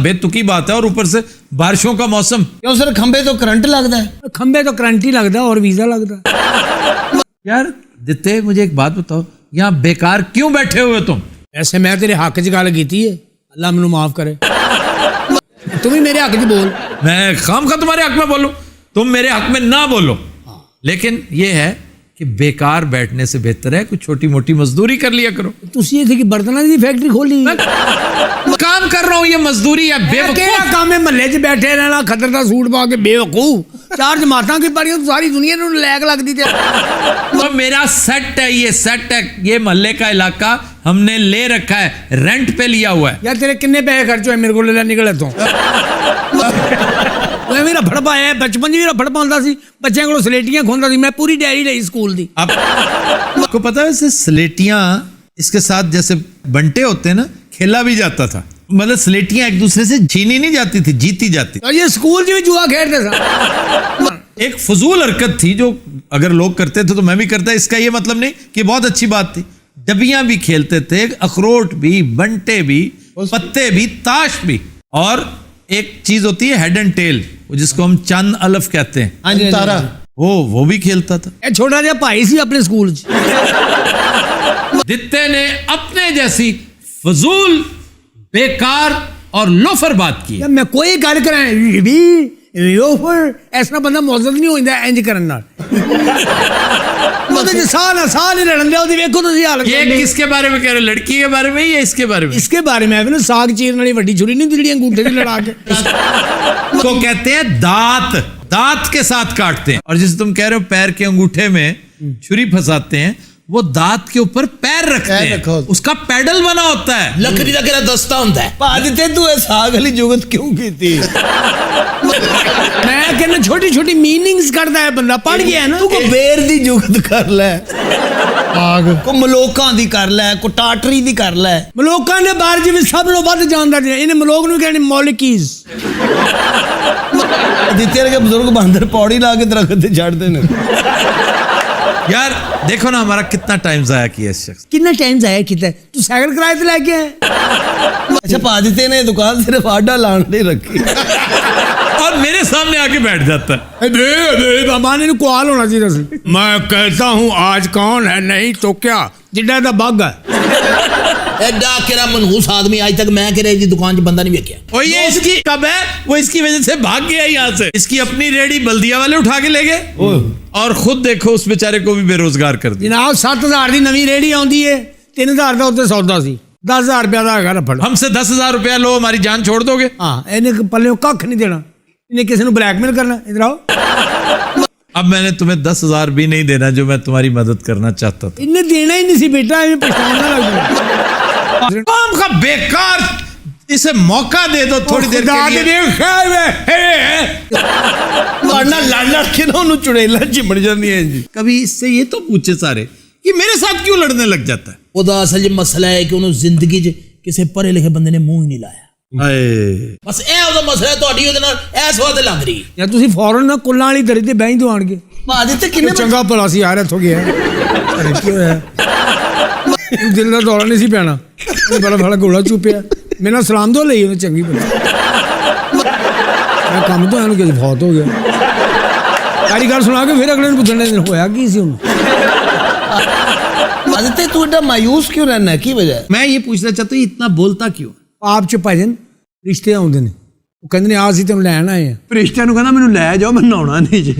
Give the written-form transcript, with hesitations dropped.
बेतुकी बात है, और ऊपर से बारिशों का मौसम। क्यों सर, खंबे तो करंट लगता है। खंबे तो करंट ही लगता और वीजा लगता। यार दित्ते, मुझे एक बात बताओ, यहाँ बेकार क्यों बैठे हुए तुम? ऐसे मैं तेरे हक च गल की है, अल्लाह मैनू माफ करे। तुम ही मेरे हक च बोल। मैं खाम खा तुम्हारे हक में बोलूं, तुम मेरे हक में ना बोलो। लेकिन ये है कि बेकार बैठने से बेहतर है कुछ छोटी मोटी मजदूरी कर लिया करो। तुसी इत्थे की बर्तनां दी फैक्ट्री खोली? काम कर रहा हूँ, ये मजदूरी या बेवकूफ काम है? महल्ले च बैठे रहना, खतर दा सूट पा के बेवकूफ। 4 जमातां की पढ़ी तो सारी दुनिया नूं लैक लगदी ते। तो मेरा सेट है, ये सेट है, ये मोहल्ले का इलाका हमने ले रखा है, रेंट पे लिया हुआ है। यार तेरे किन्ने पैसे खर्च होए मेरे को ले निकले तो? मैं मेरा फड़ पाया बचपन जी फड़ पाता सी, बच्चों को सलेटियां खोंदा सी, मैं पूरी डायरी ली स्कूल दी। आपको पता है वैसे स्लेटियां इसके साथ जैसे बंटे होते हैं ना, खेला भी जाता था। मतलब स्लेटियां एक दूसरे से छीनी नहीं जाती थी, जीती जाती। तो ये स्कूल में जुआ खेलते थे। एक फजूल हरकत थी जो अगर लोग करते थे तो मैं भी करता। इसका ये मतलब नहीं कि बहुत अच्छी बात थी। डबियां भी खेलते थे, अखरोट भी, बंटे भी, पत्ते भी, ताश भी, और एक चीज होती है हेड एंड टेल, जिसको हम चंद अलफ कहते हैं, तारा, वो भी खेलता था। छोटा जिहा भाई सी अपने स्कूल च। दित्ते ने अपने जैसी फजूल, बेकार और लोफर बात की। मैं कोई गल करा ऐसा बंदा मौजूद नहीं होता इंज करन। साल ही लड़न दिया। देखो तुम हाल ये किसके बारे में कह रहे हो? लड़की के बारे में या इसके बारे में? इसके बारे में। साग चीरने वाली वड्डी छुरी नहीं जी अंगूठे की लड़ा के तो कहते हैं दांत, दांत के साथ काटते हैं। और जिसे तुम कह रहे हो पैर के अंगूठे में छुरी फंसाते हैं, वो दांत के ऊपर पैर रखते हैं, उसका पैडल बना होता है, लकड़ी का केड़ा दस्ता होता है। भाजते तू साग वाली जुगत क्यों की थी? मैं कहना छोटी छोटी मीनिंग्स करता है बंदा, पढ़ गया है ना। तू को बेर दी जुगत कर ले, आग को मलोकां दी कर ले, को टाटरी दी कर ले। मलोकां दे बारे च भी सब लोग वध जानदा जे। इन्हें मलोक नूं कहने मौलिकीज। दित्ते के बुजुर्ग बंदर पौड़ी ला के दरख्त ते चढ़दे ने। यार देखो ना हमारा कितना टाइम जाया किया इस शख्स। कितना टाइम जाया किया? तू साइकिल किराए पे लेके आया? अच्छा, भाजते ने दुकान सिर्फ आडा लाने नहीं रखी और मेरे सामने आके बैठ जाता है। बाबा ने कॉल होना चाहिए। मैं कहता हूँ आज कौन है, नहीं तो क्या जिड्डा दा बग है। एडा केरा मनहूस आदमी आज तक मैं कह रही दुकान च बंदा नहीं वेख्या। और ये इसकी कब है, वो इसकी वजह से भाग गया यहाँ से। इसकी अपनी रेडी बल्दिया वाले उठा के ले गए, और खुद देखो उस बेचारे को भी बेरोजगार कर दिया। जनाब 7000 की नवी रेडी आती है, 3000 का उत्ते सौदा सी, 10000 रुपया का है रफड़। हमसे 10,000 रुपया लो, हमारी जान छोड़ दोगे? हाँ, इन्हें पल्ले कख नहीं देना, इन्हें किसी को ब्लैकमेल करना। इधर आओ। अब मैंने तुम्हें 10,000 भी नहीं देना जो मैं तुम्हारी मदद करना चाहता था। इन्हें देना ही नहीं सी बेटा, इन्हें पछताना लग गया। काम का बेकार, इसे मौका दे दो थोड़ी देर के लिए। लड़ के ना चुड़ैला चिमड़ जाती है जी। कभी इससे ये तो पूछे सारे कि मेरे साथ क्यों लड़ने लग जाता है? ਉਹਦਾ ਅਸਲ ਚ ਮਸਲਾ ਹੈ ਕਿ ਉਹਨੂੰ ਜ਼ਿੰਦਗੀ 'ਚ ਕਿਸੇ ਪੜ੍ਹੇ ਲਿਖੇ ਬੰਦੇ ਨੇ ਮੂੰਹ ਹੀ ਨਹੀਂ ਲਾਇਆ। ਬਸ ਇਹ ਉਹਦਾ ਮਸਲਾ, ਤੁਹਾਡੀ ਉਹਦੇ ਨਾਲ ਇਸ ਵਾਰ ਤੇ ਲੱਗ ਰਹੀ ਯਾਰ ਤੁਸੀਂ ਫੌਰਨ ਨਾ ਕੁੱਲਾਂ ਵਾਲੀ ਦਰੀ ਤੇ ਬਹਿ ਦੋ ਆਣਗੇ। ਭਾਜੀ ਤੇ ਕਿੰਨੇ ਚੰਗਾ ਭਲਾ ਸੀ ਯਾਰ, ਇੱਥੋਂ ਗਿਆ ਕੀ ਹੋਇਆ? ਦਿਲ ਦਾ ਦੌਰਾ ਨਹੀਂ ਸੀ ਪੈਣਾ, ਬੜਾ ਬੜਾ ਗੋਲਾ ਚੁੱਪਿਆ। ਮੇਰੇ ਨਾਲ ਸਲਾਮ ਦੋ ਲਈ ਉਹਨੇ ਚੰਗੀ ਭਲਾ। ਮੈਂ ਕੰਮ ਤੋਂ ਆਣ ਕੇ ਫੌਤ ਹੋ ਗਿਆ। ਸਾਰੀ ਗੱਲ ਸੁਣਾ ਕੇ ਫਿਰ ਅਗਲੇ ਨੂੰ ਪੁੱਛਣ ਦੇ ਹੋਇਆ ਕੀ ਸੀ ਉਹਨੂੰ। आदित्य तू इतना मायूस क्यों रहना है, की वजह? मैं ये पूछना चाहता हूँ इतना बोलता क्यों? ਆਪ ਚ ਭਜਨ ਰਿਸ਼ਤੇ ਆਉਂਦੇ ਨੇ, ਉਹ ਕਹਿੰਦੇ ਨੇ ਆ ਅਸੀਂ ਤੈਨੂੰ ਲੈਣ ਆਏ ਆ। ਰਿਸ਼ਤਿਆਂ ਨੂੰ ਕਹਿੰਦਾ ਮੈਨੂੰ ਲੈ ਜਾਓ, ਮੈਂ ਨਹਾਉਣਾ ਨਹੀਂ ਜੀ।